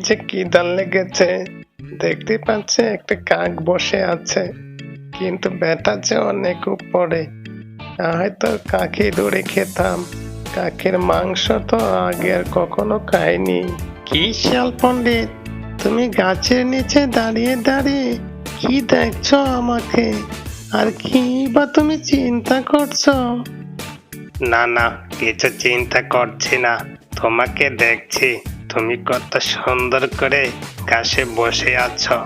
যে খিদা লেগেছে। দেখতে পাচ্ছে একটা কাক বসে আছে, কিন্তু ব্যাটা যে অনেক উপরে। হয়তো কাকে ধরে খেতাম। কাকের মাংস তো আগে আর কখনো খাইনি। কি শিয়াল পণ্ডিত, তুমি গাছের নিচে দাঁড়িয়ে দাঁড়িয়ে কি দেখছো আমাকে? আর কি বা তুমি চিন্তা করছো? না না, কিছু চিন্তা করছি না, তোমাকে দেখছি। তুমি কত সুন্দর করে গাছে বসে আছো।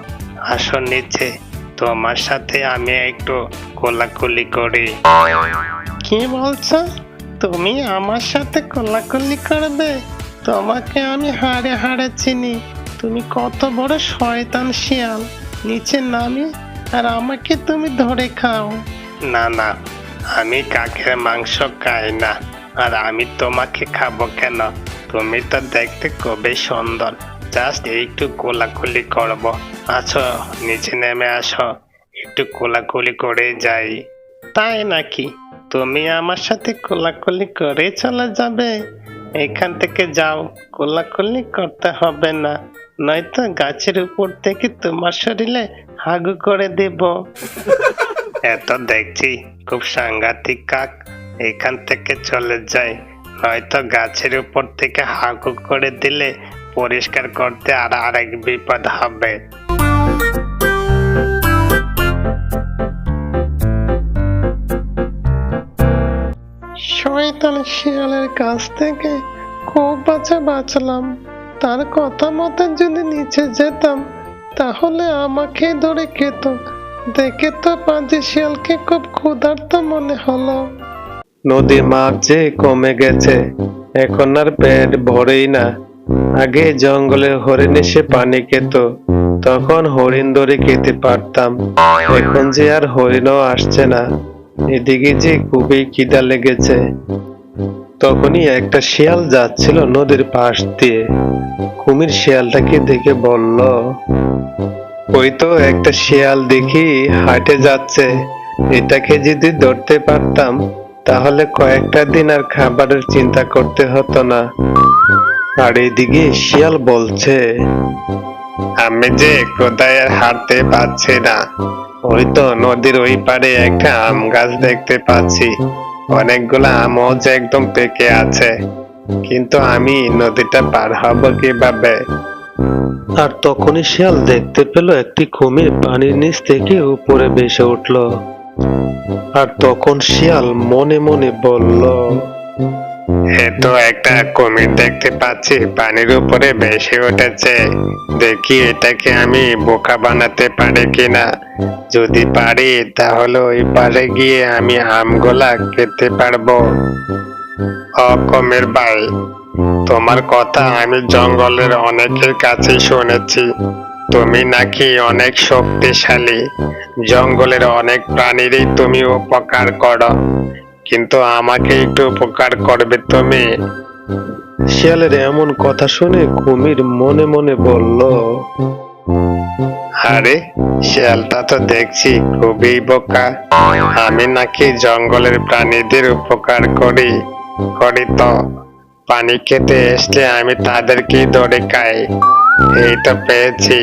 আসো নিচে, তোমার সাথে আমি একটু কোলাকুলি করি। কি বলছো? তুমি আমার সাথে কোলাকুলি করবে? তোমাকে আমি হাড়ে হাড়ে চিনি। তুমি কত বড় শয়তান শিয়াল! নিচে নামি আর আমাকে তুমি ধরে খাও। না না, আমি কাকের মাংস খাই না। আর আমি তোমাকে খাবো কেন? তুমি তো দেখতে খুবই সুন্দর। জাস্ট একটু কোলাকুলি করবো। আছো, নিচে নেমে আসো, একটু কোলাকুলি করে যাই। তাই নাকি? তুমি আমার সাথে কোলাকুলি করে চলে যাবে? এখান থেকে যাও, কোলাকুলি করতে হবে না, নয়তো গাছের উপর থেকে তোমার শরীরে হাগু করে দেব। এত দেখছি খুব সাংঘাতিক কাক, এখান থেকে চলে যায়, নয়তো গাছের উপর থেকে হাগু করে দিলে পরিষ্কার করতে আর আরেক বিপদ হবে। শয়তান শিয়ালের কাছ থেকে খুব বাঁচলাম। তার কথা মতো যদি নিচে যেতাম তাহলে আমাকে ধরে খেত। দেখে তো পাজি শিয়ালকে খুব ক্ষুধার্ত মনে হলো। নদীর মাছ যে কমে গেছে, এখন আর পেট ভরেই না। আগে জঙ্গলে হরিণ এসে পানি খেত, তখন হরিণ ধরে খেতে পারতাম। এখন যে আর হরিণও আসছে না। এদিকে যে খুবই খিদা লেগেছে। তখনই একটা শিয়াল যাচ্ছিল নদীর পাশ দিয়ে। কুমির শিয়ালটাকে দেখে বলল, ওই তো একটা শিয়াল দেখি হাঁটে যাচ্ছে, এটাকে যদি ধরতে পারতাম তাহলে কয়েকটা দিন আর খাবারের চিন্তা করতে হতো না। আর এদিকে শিয়াল বলছে, আমি যে কোথায় আর হাঁটতে পারছি না। ওই তো নদীর ওই পারে একটা আম গাছ দেখতে পাচ্ছি, অনেকগুলো আমও যে একদম পেকে আছে, কিন্তু আমি নদীটা পার হব কিভাবে? আর তখনই শিয়াল দেখতে পেল একটি কুমির পানির নিচ থেকে উপরে ভেসে উঠল। আর তখন শিয়াল মনে মনে বলল, এ তো একটা কুমির দেখতে পাচ্ছি পানির উপরে ভেসে উঠেছে। দেখি এটাকে আমি বোকা বানাতে পারি কিনা। যদি পারি তাহলে ওই পারে গিয়ে আমি আমগুলা খেতে পারবো। ও কুমির ভাই, তোমার কথা আমি জঙ্গলের অনেকের কাছে শুনেছি। তুমি নাকি অনেক শক্তিশালী, জঙ্গলের অনেক প্রাণীরই তুমি উপকার করো, কিন্তু আমাকে একটু উপকার করবে তুমি? শিয়ালের এমন কথা শুনে কুমির মনে মনে বলল, আরে শিয়ালটা তো দেখছি খুবই বোকা। আমি নাকি জঙ্গলের প্রাণীদের উপকার করি করি তো পানি খেতে এসলে আমি তাদেরকেই ধরে খাই। এই তো পেয়েছি,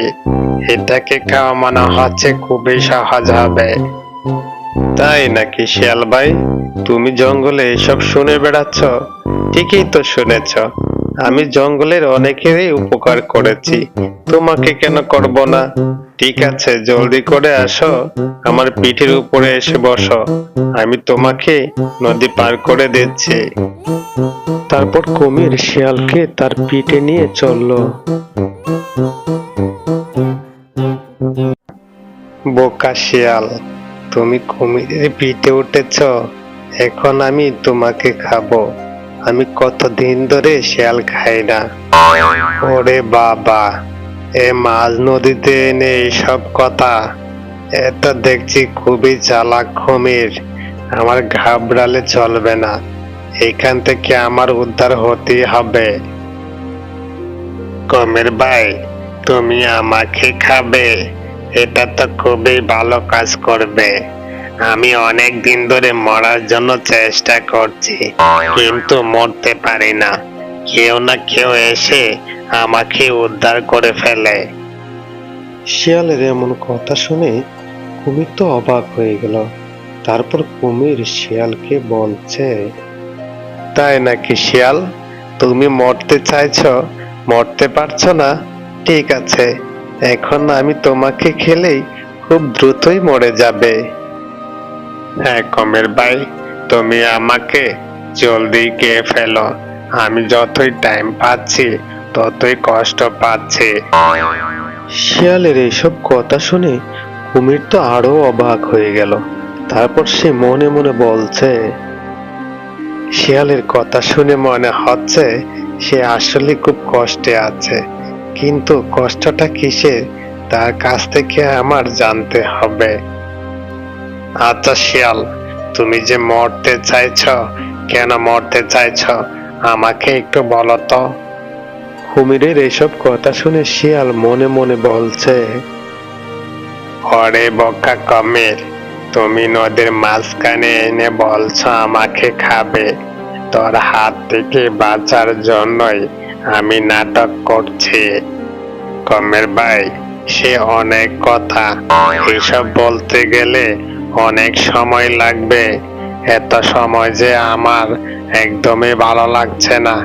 এটাকে খাওয়া মনে হচ্ছে খুবই সহজ হবে। তাই নাকি শিয়াল ভাই? তুমি জঙ্গলে এসব শুনে বেড়াচ্ছ? ঠিকই তো শুনেছ, আমি জঙ্গলের অনেকেরই উপকার করেছি, তোমাকে কেন করব না? ঠিক আছে, জলদি করে আসো, আমার পিঠের উপরে এসে বসো, আমি তোমাকে নদী পার করে দিচ্ছি। তারপর কুমির শিয়ালকে তার পিঠে নিয়ে চলল। বোকা শিয়াল, তুমি কুমিরের পিঠে উঠেছ, এখন আমি তোমাকে খাবো। আমি কতদিন ধরে শিয়াল খাই না। ওরে বাবা, এ মাঝ নদীতে এনে এইসব কথা! এত দেখছি খুবই চালাক কুমির, আমার ঘাবড়ালে চলবে না, এখান থেকে আমার উদ্ধার হতেই হবে। কুমির ভাই, তুমি আমাকে খাবে? এটা তো খুবই ভালো কাজ করবে। আমি অনেক দিন ধরে মরার জন্য চেষ্টা করছি, কিন্তু মরতে পারি না। কেউ না কেউ এসে আমাকে উদ্ধার করে ফেলে। শিয়ালের এমন কথা শুনে কুমির তো অবাক হয়ে গেল। তারপর কুমির শিয়ালকে বলছে, তাই নাকি শিয়াল, তুমি মরতে চাইছো, মরতে পারছো না? ঠিক আছে, এখন আমি তোমাকে খেলেই খুব দ্রুতই মরে যাবে। হ্যাঁ কুমির ভাই, তুমি আমাকে জলদি খেয়ে ফেলো। আমি যতই টাইম পাচ্ছি ততই কষ্ট পাচ্ছি। শিয়ালের এইসব কথা শুনে কুমির তো আরো অবাক হয়ে গেল। তারপর সে মনে মনে বলছে, শিয়ালের কথা শুনে মনে হচ্ছে সে আসলে খুব কষ্টে আছে, কিন্তু কষ্টটা কিসের তার কাছ থেকে আমার জানতে হবে। আচ্ছা শিয়াল, তুমি যে মরতে চাইছো, কেন মরতে চাইছো আমাকে একটু বলো তো। কুমিরের এসব কথা শুনে শিয়াল মনে মনে বলছে, ওরে বোকা কুমির, তুমি নদীর মাঝখানে এনে বলছো আমাকে খাবে। তোর হাত থেকে বাঁচার জন্যই আমি নাটক করছি। কুমির ভাই, সে অনেক কথা, এসব বলতে গেলে অনেক সময় লাগবে। এত সময় যে আমার একদমই ভালো লাগছে না।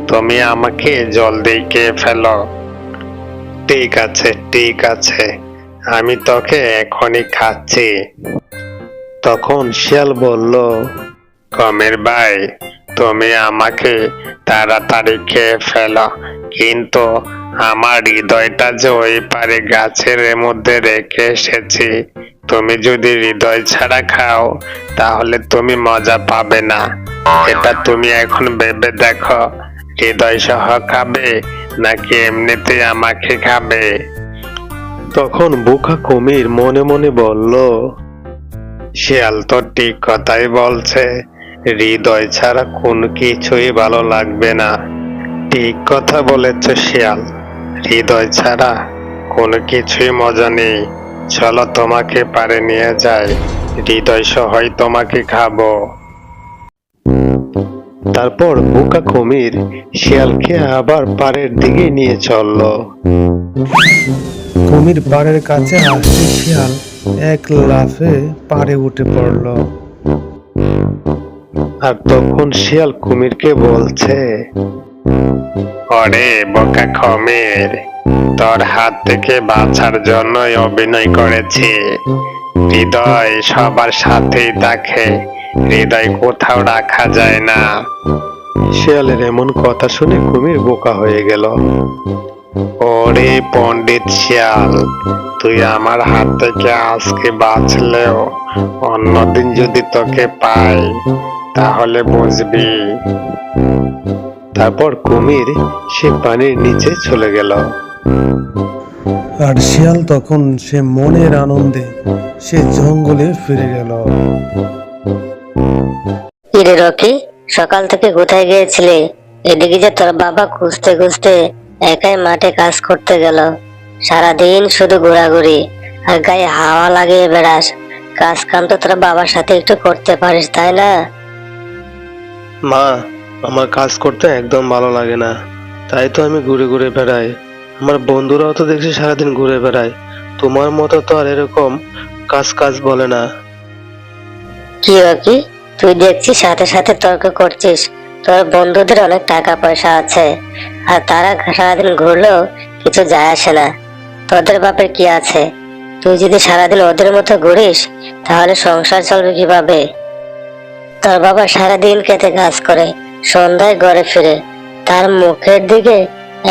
তুমি আমাকে জলদি খেয়ে ফেলো। ঠিক আছে ঠিক আছে, আমি তোকে এখনই খাচ্ছি। তখন শিয়াল বলল, কুমির ভাই, তুমি আমাকে তাড়াতাড়ি খেয়ে ফেলো, কিন্তু আমার হৃদয়টা যে ওই পারে গাছের মধ্যে রেখে এসেছি। তুমি যদি হৃদয় ছাড়া খাও তাহলে তুমি মজা পাবে না। এটা তুমি এখন ভেবে দেখো, হৃদয় সহ খাবে নাকি এমনিতে আমাকে খাবে। তখন বোকা কুমির মনে মনে বলল, শিয়াল তো ঠিক কথাই বলছে, হৃদয় ছাড়া কোন কিছুই ভালো লাগবে না। ঠিক কথা বলেছ শিয়াল, হৃদয় ছাড়া কোনো কিছুই মজা নেই। চলো তোমাকে পারে নিয়ে যাই, হৃদয় সহই তোমাকে খাবো। তারপর বোকা কুমির শিয়ালকে আবার পাড়ের দিকে নিয়ে চলল। কুমির পাড়ের কাছে আসতে শিয়াল এক লাফে পাড়ে উঠে পড়ল। আর তখন শিয়াল কুমিরকে বলছে, ওরে বোকা কুমির, তোর হাত থেকে বাঁচার জন্যই অভিনয় করেছি। হৃদয় সবার সাথেই থাকে, হৃদয় কোথাও রাখা যায় না। শিয়ালের এমন কথা শুনে কুমির বোকা হয়ে গেল। ওরে পণ্ডিত শিয়াল, তুই আমার হাত থেকে আজকে বাঁচলেও অন্যদিন যদি তোকে পাই তাহলে বুঝবি। তারপর কুমির সে পানির নিচে চলে গেল। আর শিয়াল তখন সে মনের আনন্দে সে জঙ্গলে ফিরে গেল। কিরে রকি, সকাল থেকে কোথায় গিয়েছিলি? এদিকে যে তোর বাবা খুঁজতে খুঁজতে একাই মাঠে কাজ করতে গেল। সারাদিন শুধু ঘোরাঘুরি আর গায়ে হাওয়া লাগিয়ে বেড়াস। কাজ কাম তো তোর বাবার সাথে একটু করতে পারিস, তাই না? মা, আমার কাজ করতে একদম ভালো লাগে না, তাই তো আমি ঘুরে ঘুরে বেড়াই। আমার বন্ধুরাও তো দেখছি সারাদিন ঘুরে বেড়ায়, তোমার মতো তো আর এরকম কাজ কাজ বলে না। কি রকি, তুই দেখছি সাথে সাথে তর্ক করছিস। তোর বন্ধুদের অনেক টাকা পয়সা আছে, আর তারা সারাদিন ঘুরলেও কিছু যায় আসে না। তোদের বাপের কি আছে? তুই যদি সারাদিন ওদের মতো ঘুরিস তাহলে সংসার চলবে কিভাবে? তোর বাবা সারাদিন খেতে কাজ করে, সন্ধ্যায় ঘরে ফিরে, তার মুখের দিকে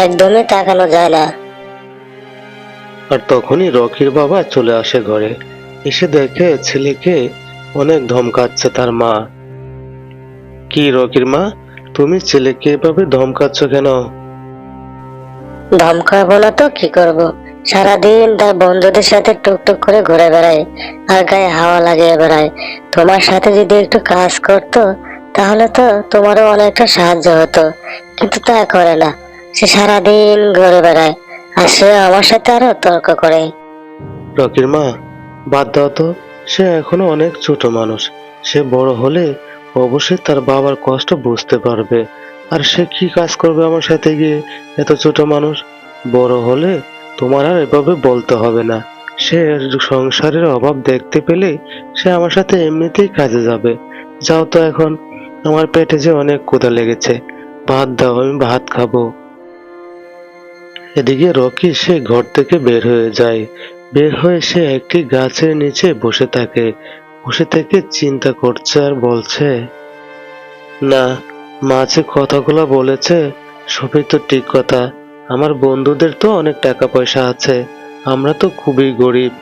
একদমই তাকানো যায় না। আর তখনই রকির বাবা চলে আসে ঘরে। এসে দেখে ছেলেকে অনেক ধমকাচ্ছে তার মা। কি রকির মা, তুমি ছেলেকে এভাবে ধমকাচ্ছ কেন? ধমকাবো না তো কি করব? সারাদিন তার বন্ধুদের সাথে টুকটুক করে ঘুরে বেড়ায় আর গায়ে হাওয়া লাগিয়ে বেড়ায়। তোমার সাথে যদি একটু কাজ করতো তাহলে তো তোমারও অনেকটা সাহায্য হতো, কিন্তু তা করে না। সে সারাদিন ঘুরে বেড়ায় আর সে আমার সাথে আরো তর্ক করে। রকির মা, বাদ দাও তো, সে এখনো অনেক ছোট মানুষ। সে বড় হলে অবশ্যই তার বাবার কষ্ট বুঝতে পারবে। আর সে কি কাজ করবে আমার সাথে গিয়ে? এত ছোট মানুষ। বড় হলে তোমার আর এভাবে বলতে হবে না। সে সংসারের অভাব দেখতে পেলে সে আমার সাথে এমনিতেই কাজে যাবে। যাও তো এখন, আমার পেটে যে অনেক ক্ষুধা লেগেছে। ভাত দাও, আমি ভাত খাবো। এদিকে রকি সে ঘর থেকে বের হয়ে যায়। বের হয়ে সে একটি গাছের নিচে বসে থাকে। বসে থেকে চিন্তা করছে আর বলছে, না, মা যে কথাগুলো বলেছে সবই তো ঠিক কথা। আমার বন্ধুদের তো অনেক টাকা পয়সা আছে, আমরা তো খুবই গরিব।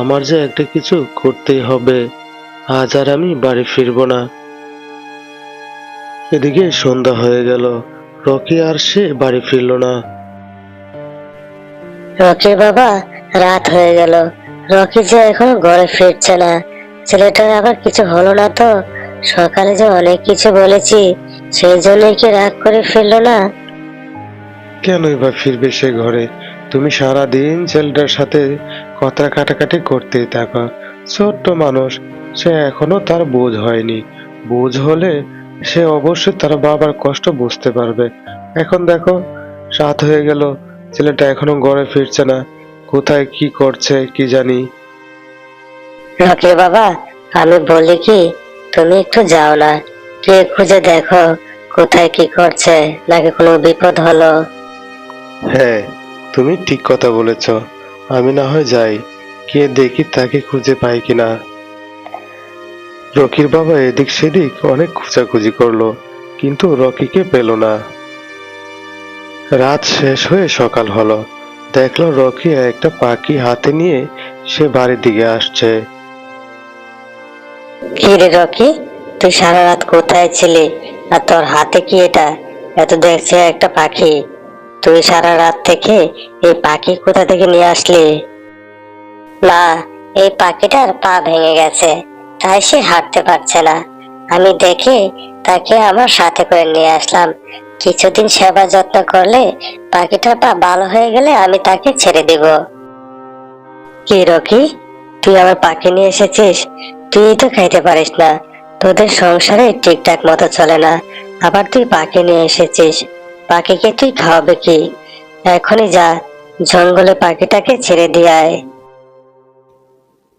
আমার যে একটা কিছু করতেই হবে। আজ আর আমি বাড়ি ফিরবো না। এদিকে সন্ধ্যা হয়ে গেল। রকি আর সে বাড়ি ফিরল না। রকির বাবা, রাত হয়ে গেল, রকি যে এখনো ঘরে ফিরছে না। ছেলেটার আবার কিছু হলো না তো? সকালে যে অনেক কিছু বলেছি, সেই জন্যই কি রাগ করে ফিরলো না? কেনই বা ফিরবে সে ঘরে? তুমি সারাদিন ছেলেটার সাথে কথা কাটাকাটি করতেই থাকো। ছোট্ট মানুষ, সে এখনো তার বোঝ হয়নি। বোঝ হলে সে অবশ্যই তার বাবার কষ্ট বুঝতে পারবে। এখন দেখো, রাত হয়ে গেল, ছেলেটা এখনো ঘরে ফিরছে না। কোথায় কি করছে কি জানি। রকির বাবা, আমি বলি কি, তুমি একটু যাও না, কে খুঁজে দেখো কোথায় কি করছে, নাকি কোনো বিপদ হলো। হ্যাঁ, তুমি ঠিক কথা বলেছ। আমি না হয় যাই, কে দেখি তাকে খুঁজে পাই কিনা। রকির বাবা এদিক সেদিক অনেক খোঁজাখুঁজি করলো, কিন্তু রকিকে পেল না। রাত শেষ হয়ে সকাল হলো। দেখলো রকি একটা পাখি হাতে নিয়ে সে বাড়ির দিকে আসছে। কি রে রকি, তুই সারা রাত কোথায় ছিলি? আর তোর হাতে কি এটা? এত দেখছি একটা পাখি। তুই সারা রাত থেকে এই পাখি কোথা থেকে নিয়ে আসলি? মা, এই পাখিটার পা ভেঙে গেছে, তাই সে হাঁটতে পারছে না। আমি দেখে তাকে আমার সাথে করে নিয়ে আসলাম। কিছুদিন সেবা যত্ন করলে পাখিটার পা ভালো হয়ে গেলে আমি তাকে ছেড়ে দিব। কি রকি, তুই আমার পাখি নিয়ে এসেছিস? তুই তো খাইতে পারিস না, তোদের সংসারে ঠিকঠাক মতো চলে না, আবার তুই পাখি নিয়ে এসেছিস। পাখিকে তুই খাওয়াবে কি? এখনই যা, জঙ্গলে পাখিটাকে ছেড়ে দিয়ে আয়।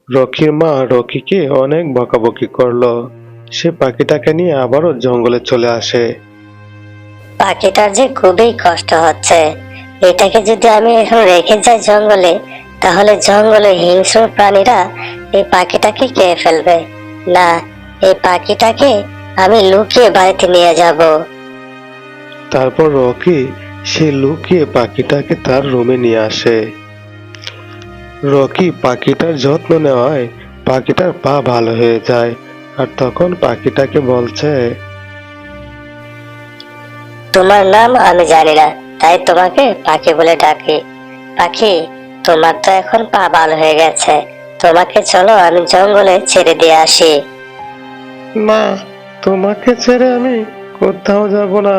রকির মা রকিকে অনেক বকাবকি করলো। সে পাখিটাকে নিয়ে আবারও জঙ্গলে চলে আসে। পাখিটার যে খুবই কষ্ট হচ্ছে। এটাকে যদি আমি এখন রেখে যাই জঙ্গলে, তাহলে জঙ্গলে হিংস্র প্রাণীরা এই পাখিটাকে খেয়ে ফেলবে। না, এই পাখিটাকে আমি লুকিয়ে বাড়িতে নিয়ে যাব। তারপর রকি সে লুকিয়ে পাখিটাকে তার রুমে নিয়ে আসে। রকি পাখিটার যত্ন নেওয়ায় পাখিটার পা ভালো হয়ে যায়। আর তখন পাখিটাকে বলছে, তোমার নাম আমি জানি না, তাই তোমাকে পাখি বলে ডাকি। পাখি, তোমার তো এখন পা ভালো হয়ে গেছে, তোমাকে চলো আমি জঙ্গলে ছেড়ে দিয়ে আসি। মা, তোমাকে ছেড়ে আমি কোথাও যাব না।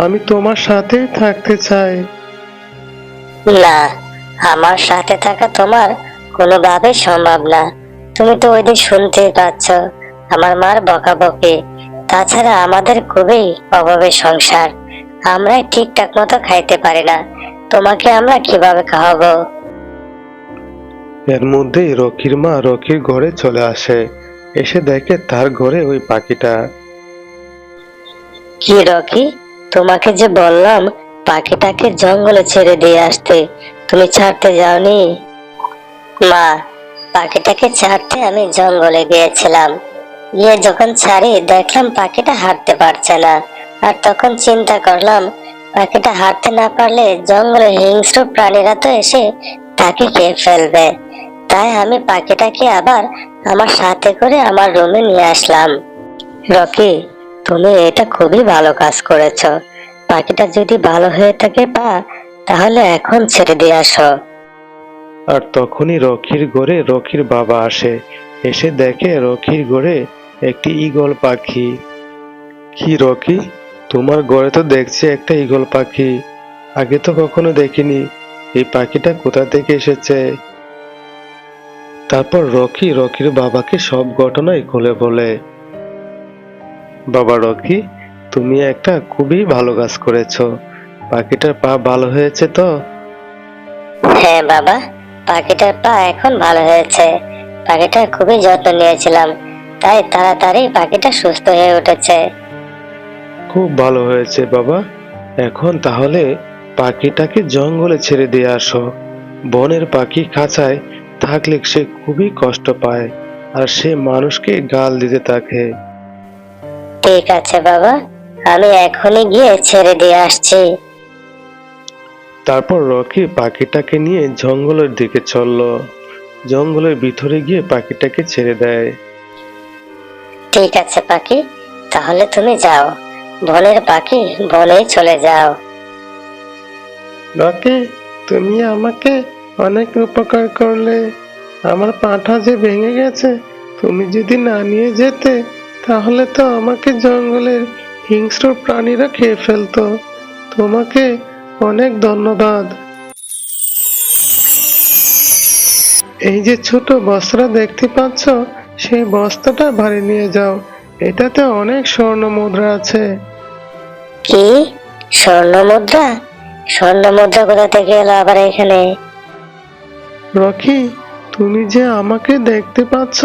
আমি তোমার সাথেই থাকতে চাই। না, আমার সাথে থাকা তোমার কোনোভাবে সম্ভব না। তুমি তো ওই দিন শুনতেই পাচ্ছ আমার মার বকাবকি। তাছাড়া আমাদের খুবই অভাবের সংসার, আমরাই ঠিকঠাক মতো খাইতে পারি না, তোমাকে আমরা কিভাবে খাওয়াবো? এর মধ্যেই রকির মা রকির ঘরে চলে আসে। এসে দেখে তার ঘরে ওই পাখিটা। কি রকি, তোমাকে যে বললাম পাখিটাকে জঙ্গলে ছেড়ে দিয়ে আসতে, তুমি ছাড়তে যাওনি? মা, পাখিটাকে ছাড়তে আমি জঙ্গলে গিয়েছিলাম। গিয়ে যখন ছাড়ি দেখলাম পাখিটা হাঁটতে পারছে না। আর তখন চিন্তা করলাম, পাখিটা হাঁটতে না পারলে জঙ্গলে হিংস্র প্রাণীরা তো এসে তাকে খেয়ে ফেলবে। তাই আমি পাখিটাকে আবার আমার সাথে করে আমার রুমে নিয়ে আসলাম। রকি, তুমি এটা খুবই ভালো কাজ করেছো। পাখিটা যদি ভালো হয়ে থাকে পা, তাহলে এখন ছেড়ে দিয়ে আসো। আর তখনই রকির ঘরে রকির বাবা আসে। এসে দেখে রকির ঘরে একটি ঈগল পাখি। কি রকি, তোমার ঘরে তো দেখছি একটা ঈগল পাখি। আগে তো কখনো দেখিনি। এই পাখিটা কোথা থেকে এসেছে? তারপর রকি রকির বাবাকে সব ঘটনাই খুলে বলে। বাবা রকি, তুমি একটা খুবই ভালো কাজ করেছো। পাখিটার পা ভালো হয়েছে তো? হ্যাঁ বাবা, পাখিটার পা এখন ভালো হয়েছে। পাখিটার খুবই যত্ন নিয়েছিলাম, তাই তাড়াতাড়ি পাখিটা সুস্থ হয়ে উঠেছে। খুব ভালো হয়েছে বাবা। এখন তাহলে পাখিটাকে জঙ্গলে ছেড়ে দিয়ে আসো। বনের পাখি খাঁচায় থাকলে সে খুবই কষ্ট পায়, আর সে মানুষকে গাল দিতে থাকে। ঠিক আছে বাবা, আমি এখনই গিয়ে ছেড়ে দিয়ে আসছি। তারপর রকি পাখিটাকে নিয়ে জঙ্গলের দিকে চলল। জঙ্গলের ভিতরে গিয়ে পাখিটাকে ছেড়ে দেয়। ঠিক আছে পাখি, তাহলে তুমি যাও। বনের পাখি বনেই চলে যাও। রকি, তুমি আমাকে অনেক উপকার করলে। আমার পাটা যে ভেঙে গেছে, তুমি যদি না নিয়ে যেতে তাহলে তো আমাকে জঙ্গলের হিংস্র প্রাণীরা খেয়ে ফেলতো। তোমাকে অনেক ধন্যবাদ। এই যে ছোট বস্তা দেখতে পাচ্ছ, সেই বস্তাটা বাড়ি নিয়ে যাও। এটাতে অনেক স্বর্ণ মুদ্রা আছে। কি? স্বর্ণ মুদ্রা? স্বর্ণ মুদ্রা কোথা থেকে এলো আবার এখানে? রকি, তুমি যে আমাকে দেখতে পাচ্ছ,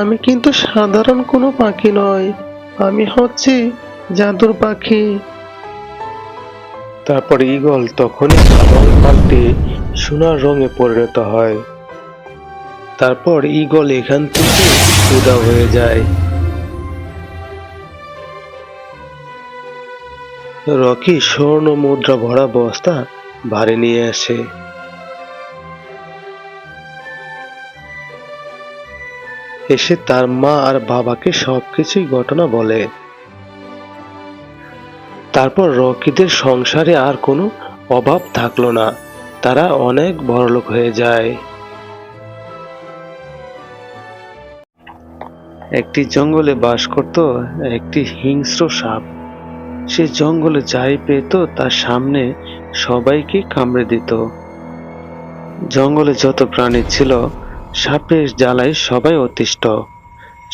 আমি কিন্তু সাধারণ কোনো পাখি নয়। আমি হচ্ছি জাদুর পাখি। তারপর ঈগল তখনই রং পাল্টে সোনার রঙে পরিণত হয়। তারপর ঈগল এখান থেকে উধাও হয়ে যায়। রকি স্বর্ণ মুদ্রা ভরা বস্তা ভারে নিয়ে আসে। এসে তার মা আর বাবাকে সবকিছুই ঘটনা বলে। তারপর রকিদের সংসারে আর কোনো অভাব থাকলো না, তারা অনেক বড়লোক হয়ে যায়। একটি জঙ্গলে বাস করত একটি হিংস্র সাপ। সে জঙ্গলে যাই পেত তার সামনে সবাইকে কামড়ে দিত। জঙ্গলে যত প্রাণী ছিল সাপের জ্বালায় সবাই অতিষ্ঠ।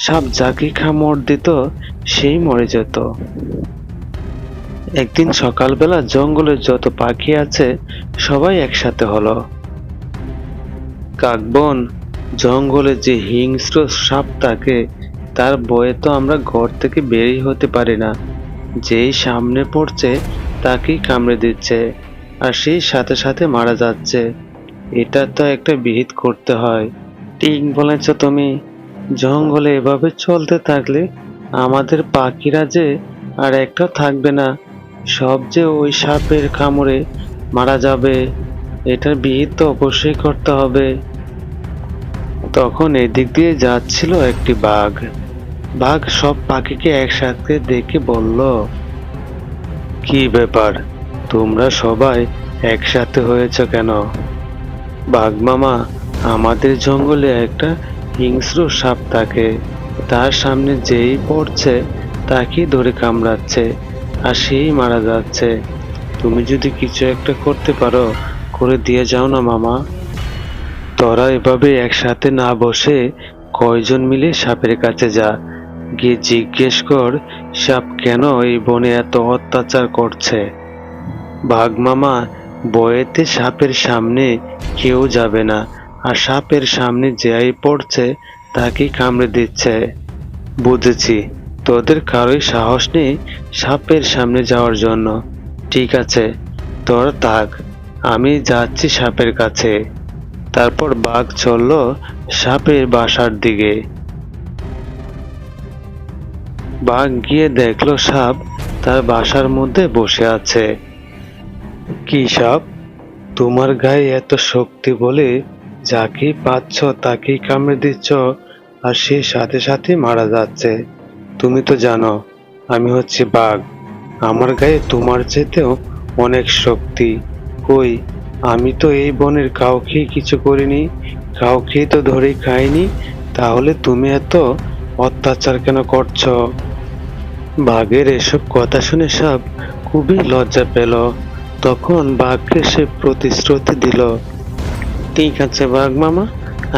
সাপ যাকে কামড় দিত সেই মরে যেত। একদিন সকালবেলা জঙ্গলের যত পাখি আছে সবাই একসাথে হলো। কাকবন, জঙ্গলে যে হিংস্র সাপ থাকে তার ভয়ে তো আমরা ঘর থেকে বেরই হতে পারি না। যেই সামনে পড়ছে তাকেই কামড়ে দিচ্ছে, আর সেই সাথে সাথে মারা যাচ্ছে। এটা তো একটা বিহিত করতে হয়। ঠিক বলেছ তুমি। জঙ্গলে এভাবে চলতে থাকলে আমাদের পাখিরা যে আর একটা থাকবে না, সব যে ওই সাপের কামড়ে মারা যাবে। এটার বিহিত তো অবশ্যই করতে হবে। তখন এদিক দিয়ে যাচ্ছিল একটি বাঘ। বাঘ সব পাখিকে একসাথে দেখে বলল, কি ব্যাপার, তোমরা সবাই একসাথে হয়েছ কেন? বাঘ মামা, আমাদের জঙ্গলে একটা হিংস্র সাপ থাকে। তার সামনে যেই পড়ছে তাকেই ধরে কামড়াচ্ছে, আর সেই মারা যাচ্ছে। তুমি যদি কিছু একটা করতে পারো, করে দিয়ে যাও না মামা। তোরা এভাবে একসাথে না বসে কয়জন মিলে সাপের কাছে যা, গিয়ে জিজ্ঞেস কর সাপ কেন এই বনে এত অত্যাচার করছে। বাঘ মামা, বয়েতে সাপের সামনে কেউ যাবে না, আর সাপের সামনে যেই পড়ছে তাকে কামড়ে দিচ্ছে। বুঝেছি, তোদের কারোই সাহস নেই সাপের সামনে যাওয়ার জন্য। ঠিক আছে, তোর থাক, আমি যাচ্ছি সাপের কাছে। তারপর বাঘ চলল সাপের বাসার দিকে। বাঘ গিয়ে দেখলো সাপ তার বাসার মধ্যে বসে আছে। কি সাপ, তোমার গায়ে এত শক্তি বলে যাকেই পাচ্ছ তাকেই কামড়ে দিচ্ছ, আর সে সাথে সাথে মারা যাচ্ছে। তুমি তো জানো আমি হচ্ছে বাঘ, আমার গায়ে তোমার চেয়েতেও অনেক শক্তি। কই, আমি তো এই বনের কাউকেই কিছু করিনি, কাউকেই তো ধরে খাইনি, তাহলে তুমি এত অত্যাচার কেন করছো? বাঘের এসব কথা শুনে সাপ খুবই লজ্জা পেল। তখন বাঘকে সে প্রতিশ্রুতি দিল, ঠিক আছে বাঘ মামা,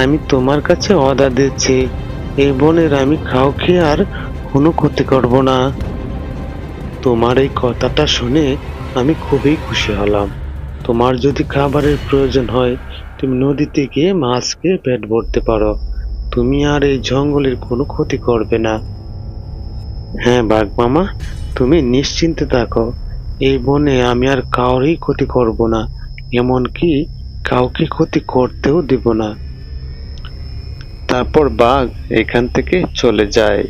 আমি তোমার কাছে ওয়াদা দিচ্ছি, এই বনের আমি কাউকে আর কোনো ক্ষতি করব না। তোমার এই কথাটা শুনে আমি খুবই খুশি হলাম। তোমার যদি খাবারের প্রয়োজন হয়, তুমি নদীতে গিয়ে মাছ খেয়ে পেট ভরতে পারো। তুমি আর এই জঙ্গলের কোনো ক্ষতি করবে না। হ্যাঁ বাঘ মামা, তুমি নিশ্চিন্তে থাকো। এই বনে আমি আর কারোরই ক্ষতি করব না, এমনকি কাউকে ক্ষতি করতেও দিব না। তারপর বাঘ এখান থেকে চলে যায়।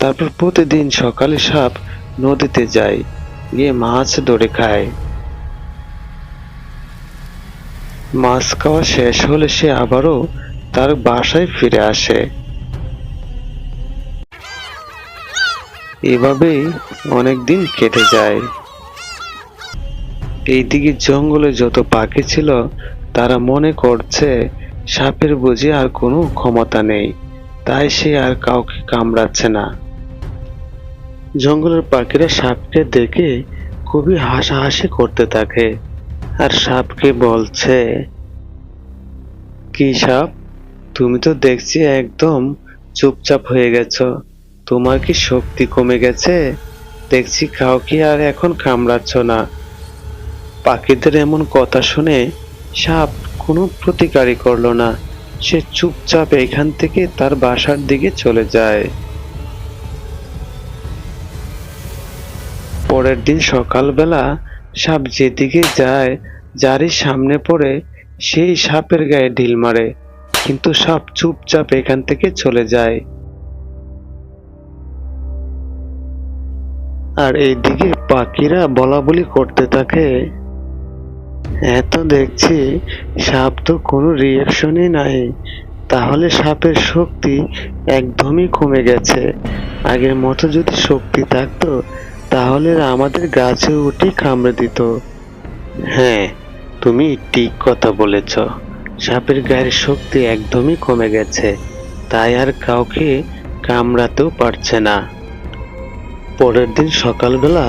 তারপর প্রতিদিন সকালে সাপ নদীতে যায়, গিয়ে মাছ ধরে খায়। মাছ খাওয়া শেষ হলে সে আবারও তার বাসায় ফিরে আসে। এভাবেই অনেকদিন কেটে যায়। এইদিকে জঙ্গলে যত পাখি ছিল তারা মনে করছে সাপের বুঝি আর কোনো ক্ষমতা নেই, তাই সে আর কাউকে কামড়াচ্ছে না। জঙ্গলের পাখিরা সাপকে দেখে খুবই হাসাহাসি করতে থাকে, আর সাপকে বলছে, কি সাপ, তুমি তো দেখছি একদম চুপচাপ হয়ে গেছো। তোমার কি শক্তি কমে গেছে? দেখছি কাউকে আর এখন কামড়াচ্ছ না। পাখিদের এমন কথা শুনে সাপ কোনো প্রতিকারই করলো না। সে চুপচাপ এখান থেকে তার বাসার দিকে চলে যায়। পরের দিন সকালবেলা সাপ যেদিকে যায়, যারই সামনে পড়ে সেই সাপের গায়ে ঢিল মারে, কিন্তু সাপ চুপচাপ এখান থেকে চলে যায়। আর এইদিকে পাখিরা বলাবলি করতে থাকে, এত দেখছি সাপ তো কোনো রিয়াকশনই নাই, তাহলে সাপের শক্তি একদমই কমে গেছে। আগের মতো যদি শক্তি থাকতো তাহলে আমাদের গাছে উঠে কামড়ে দিত। হ্যাঁ, তুমি ঠিক কথা বলেছ, সাপের গায়ের শক্তি একদমই কমে গেছে, তাই আর কাউকে কামড়াতেও পারছে না। পরের দিন সকালবেলা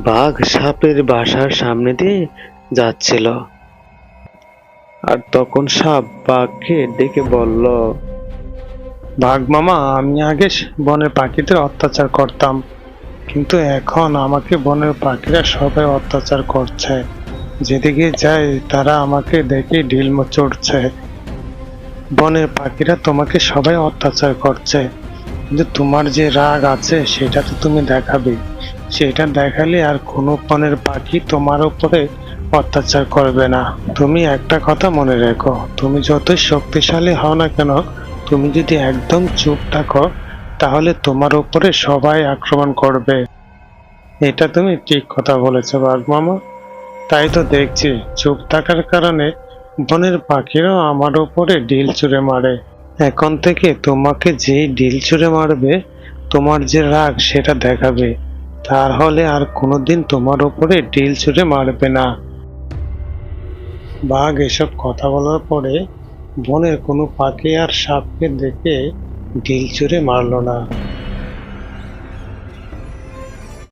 বাঘ সাপের বাসার সামনে দিয়ে যাচ্ছিল, আর তখন সাপ বাঘকে ডেকে বলল, বাঘ মামা, আমি আগে বনের পাখিদের অত্যাচার করতাম, কিন্তু এখন আমাকে বনের পাখিরা সবাই অত্যাচার করছে। যেদিকে যাই তারা আমাকে দেখে ঢিল চড়ছে। বনের পাখিরা তোমাকে সবাই অত্যাচার করছে, কিন্তু তোমার যে রাগ আছে সেটা তো তুমি দেখাবে। সেটা দেখালে আর কোনো বনের পাখি তোমার উপরে অত্যাচার করবে না। তুমি একটা কথা মনে রেখো, তুমি যতই শক্তিশালী হও না কেন, তুমি যদি একদম চুপ থাকো তাহলে তোমার উপরে সবাই আক্রমণ করবে। এটা তুমি ঠিক কথা বলেছো বাঘ মামা। তাই তো দেখছি চুপ থাকার কারণে বনের পাখিরাও আমার উপরে ঢিল ছুঁড়ে মারে। এখন থেকে তোমাকে যেই ঢিল ছুঁড়ে মারবে, তোমার যে রাগ সেটা দেখাবে, তাহলে আর কোনোদিন তোমার উপরে ঢিল ছুঁড়ে মারবে না। বাঘ এসব কথা বলার পরে বনের কোনো পাখি আর সাপকে দেখে ঢিল ছুঁড়ে মারলো না।